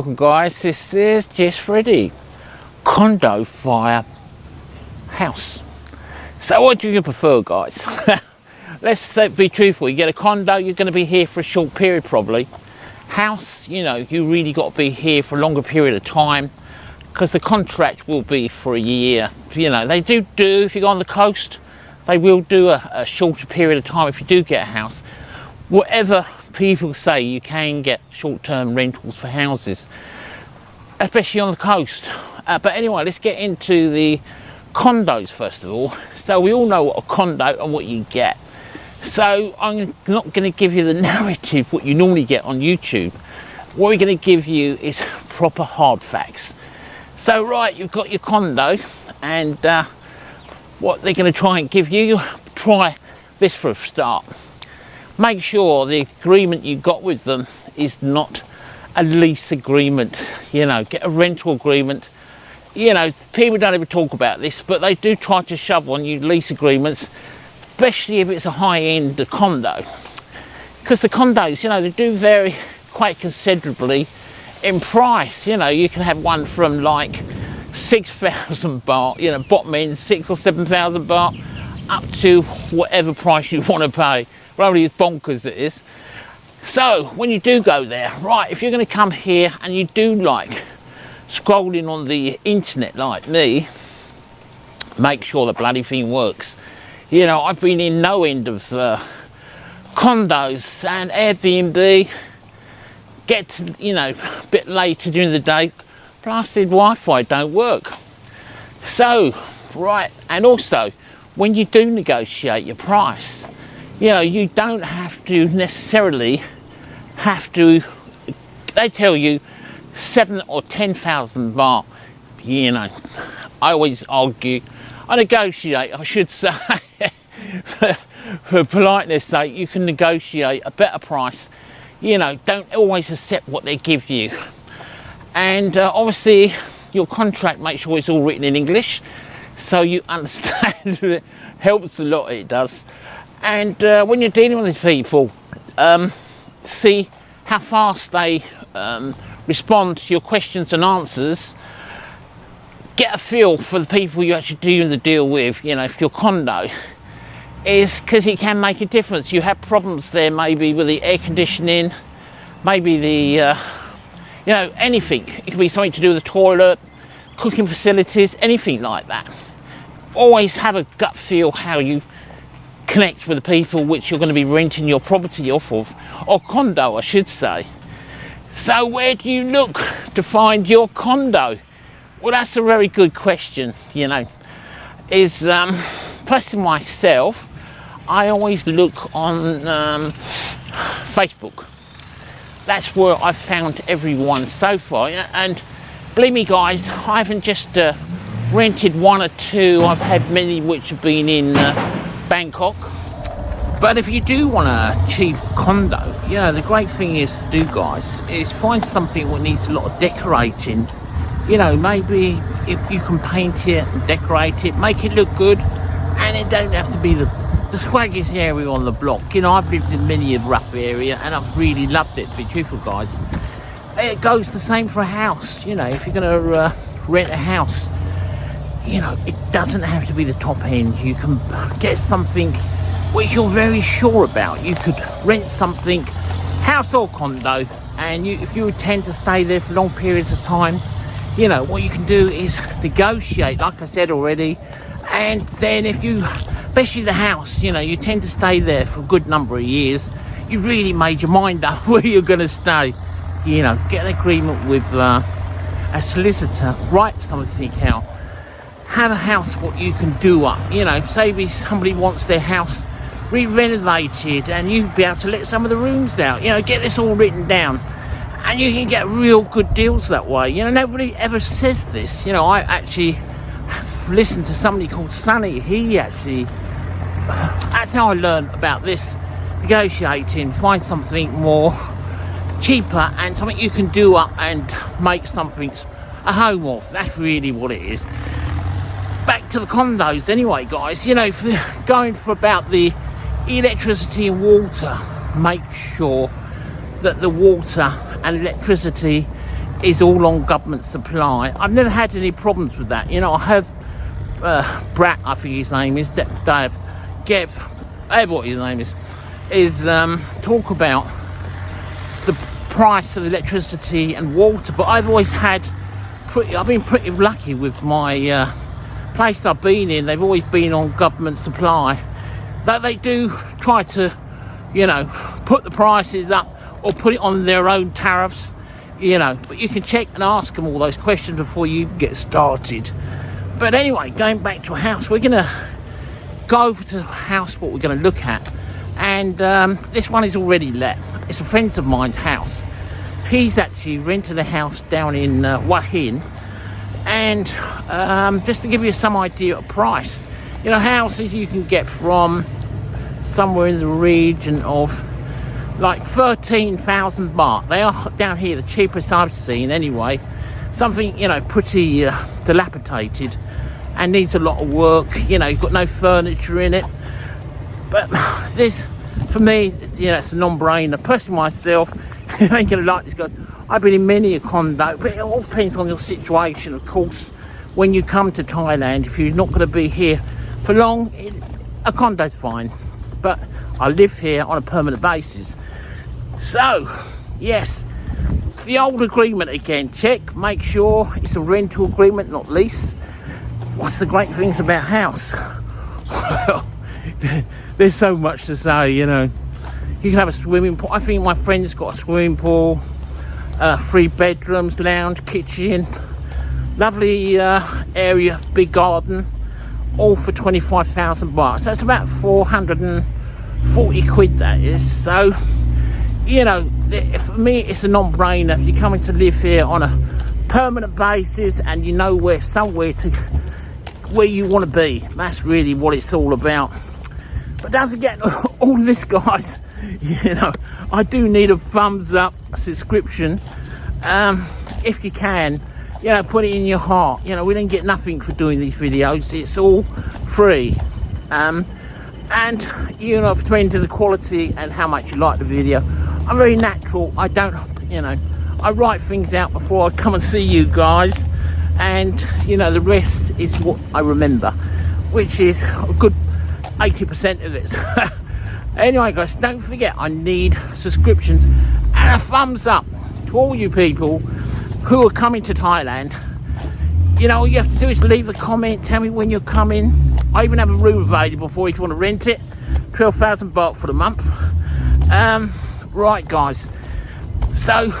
Welcome guys, this is Just Freddy. Condo via house. So what do you prefer, guys? Let's be truthful. You get a condo, you're going to be here for a short period probably. House, you know, you really got to be here for a longer period of time because the contract will be for a year. You know, they do if you go on the coast, they will do a shorter period of time if you do get a house. Whatever people say, you can get short-term rentals for houses, especially on the coast. But anyway, let's get into the condos first of all. So we all know what a condo and what you get. So I'm not going to give you the narrative what you normally get on YouTube. What we're going to give you is proper hard facts. So right, you've got your condo, and what they're going to try and give you, try this for a start. Make sure the agreement you got with them is not a lease agreement. You know, get a rental agreement. You know, people don't ever talk about this, but they do try to shove on you lease agreements, especially if it's a high-end condo. Because the condos, you know, they do vary quite considerably in price. You know, you can have one from like 6,000 baht, you know, bottom end 6,000 or 7,000 baht, up to whatever price you want to pay. Really bonkers it is. So when you do go there, right, if you're going to come here and you do like scrolling on the internet like me, make sure the bloody thing works. You know, I've been in no end of condos and Airbnb, get to, you know, a bit later during the day, blasted Wi-Fi don't work. So right, and also when you do negotiate your price, you know, you don't have to necessarily they tell you 7 or 10,000 baht. You know, I always argue, I negotiate, I should say, for politeness sake, you can negotiate a better price. You know, don't always accept what they give you. And obviously, your contract, make sure it's all written in English, so you understand. It helps a lot, it does. And when you're dealing with these people, see how fast they respond to your questions and answers. Get a feel for the people you're actually doing the deal with. You know, if your condo is, because it can make a difference. You have problems there maybe with the air conditioning, maybe the, you know, anything. It could be something to do with the toilet, cooking facilities, anything like that. Always have a gut feel how you connect with the people which you're going to be renting your property off of, or condo I should say. So where do you look to find your condo? Well, that's a very good question. You know, is personally myself, I always look on Facebook. That's where I've found everyone so far, and believe me guys, I haven't just rented one or two. I've had many which have been in Bangkok. But if you do want a cheap condo, you know, the great thing is to do, guys, is find something that needs a lot of decorating. You know, maybe if you can paint it and decorate it, make it look good, and it don't have to be the swaggiest area on the block. You know, I've lived in many a rough area and I've really loved it, to be truthful, guys. It goes the same for a house. You know, if you're going to rent a house, you know, it doesn't have to be the top end. You can get something which you're very sure about. You could rent something, house or condo, and if you intend to stay there for long periods of time, you know, what you can do is negotiate, like I said already. And then if you, especially the house, you know, you tend to stay there for a good number of years, you really made your mind up where you're going to stay. You know, get an agreement with a solicitor, write something out. Have a house what you can do up. You know, say somebody wants their house re-renovated and you'd be able to let some of the rooms out. You know, get this all written down and you can get real good deals that way. You know, nobody ever says this. You know, I actually have listened to somebody called Sunny. He actually, that's how I learned about this. Negotiating, find something more cheaper and something you can do up and make something a home of. That's really what it is. Back to the condos anyway, guys. You know, if you're going for about the electricity and water, make sure that the water and electricity is all on government supply. I've never had any problems with that. You know, I have Brat, I think his name is, Dave, Gev, whatever what his name is talk about the price of electricity and water, but I've always had I've been pretty lucky with my place I've been in. They've always been on government supply. That they do try to, you know, put the prices up or put it on their own tariffs, you know, but you can check and ask them all those questions before you get started. But anyway, going back to a house, we're gonna go over to the house what we're gonna look at, and this one is already let. It's a friend of mine's house. He's actually rented a house down in Hua Hin, and just to give you some idea of price, you know, houses you can get from somewhere in the region of like 13,000 baht. They are down here the cheapest I've seen anyway. Something, you know, pretty dilapidated and needs a lot of work. You know, you've got no furniture in it, but this, for me, you know, it's a non-brainer. Personally myself, you ain't gonna like this, guys. I've been in many a condo, but it all depends on your situation, of course. When you come to Thailand, if you're not going to be here for long, a condo's fine. But I live here on a permanent basis. So, yes, the old agreement again. Check, make sure it's a rental agreement, not lease. What's the great things about house? Well, there's so much to say, you know. You can have a swimming pool. I think my friend's got a swimming pool, 3 bedrooms, lounge, kitchen, lovely area, big garden, all for 25,000 baht. So that's about 440 quid, that is. So, you know, for me, it's a non-brainer. If you're coming to live here on a permanent basis and you know where you want to be, that's really what it's all about. But don't forget all this, guys. You know, I do need a thumbs up, a subscription, if you can. You know, put it in your heart. You know, we don't get nothing for doing these videos. It's all free. And, you know, depending on the quality and how much you like the video. I'm very natural. I don't, you know, I write things out before I come and see you guys. And, you know, the rest is what I remember, which is a good 80% of it. Anyway, guys, don't forget, I need subscriptions and a thumbs up to all you people who are coming to Thailand. You know, all you have to do is leave a comment, tell me when you're coming. I even have a room available for you if you want to rent it. 12,000 baht for the month. Right, guys. So,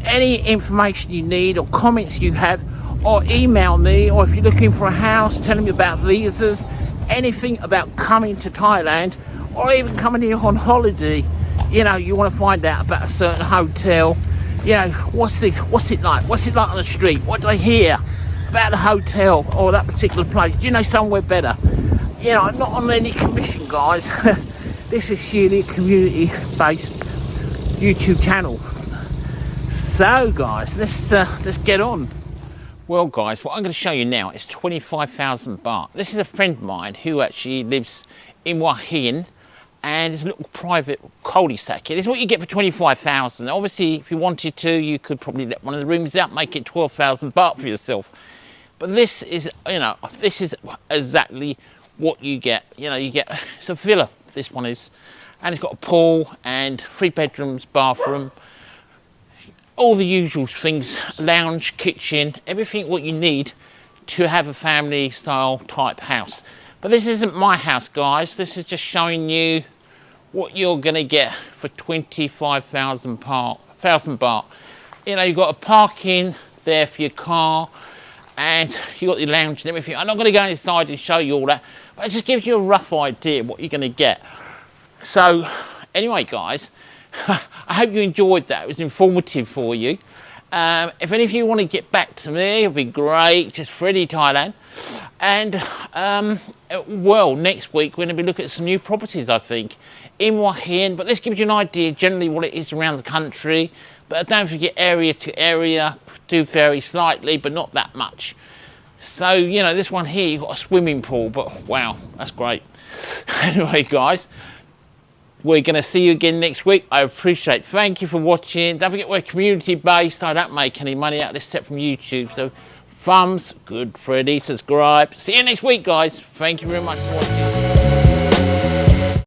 any information you need or comments you have, or email me, or if you're looking for a house, telling me about visas, anything about coming to Thailand, or even coming here on holiday. You know, you want to find out about a certain hotel. You know, what's it like? What's it like on the street? What do I hear about the hotel or that particular place? Do you know somewhere better? You know, I'm not on any commission, guys. This is purely a community-based YouTube channel. So, guys, let's get on. Well, guys, what I'm going to show you now is 25,000 baht. This is a friend of mine who actually lives in Hua Hin, and it's a little private cul-de-sac here. This is what you get for 25,000. Obviously, if you wanted to, you could probably let one of the rooms out, make it 12,000 baht for yourself. But this is, you know, this is exactly what you get. You know, you get, it's a villa, this one is, and it's got a pool and 3 bedrooms, bathroom, all the usual things, lounge, kitchen, everything what you need to have a family style type house. But this isn't my house, guys. This is just showing you what you're gonna get for 25,000 baht. You know, you've got a parking there for your car, and you've got the lounge and everything. I'm not gonna go inside and show you all that, but it just gives you a rough idea of what you're gonna get. So, anyway, guys, I hope you enjoyed that. It was informative for you. If any of you want to get back to me, it'll be great. Just Freddie Thailand. And, well, next week we're going to be looking at some new properties, I think, in Hua Hin. But this gives you an idea generally what it is around the country. But don't forget, area to area do vary slightly, but not that much. So, you know, this one here, you've got a swimming pool. But, wow, that's great. Anyway, guys, We're going to see you again next week. I appreciate it. Thank you for watching. Don't forget we're community based. I don't make any money out of this except from YouTube. So thumbs, good Freddy, subscribe. See you next week, guys. Thank you very much for watching.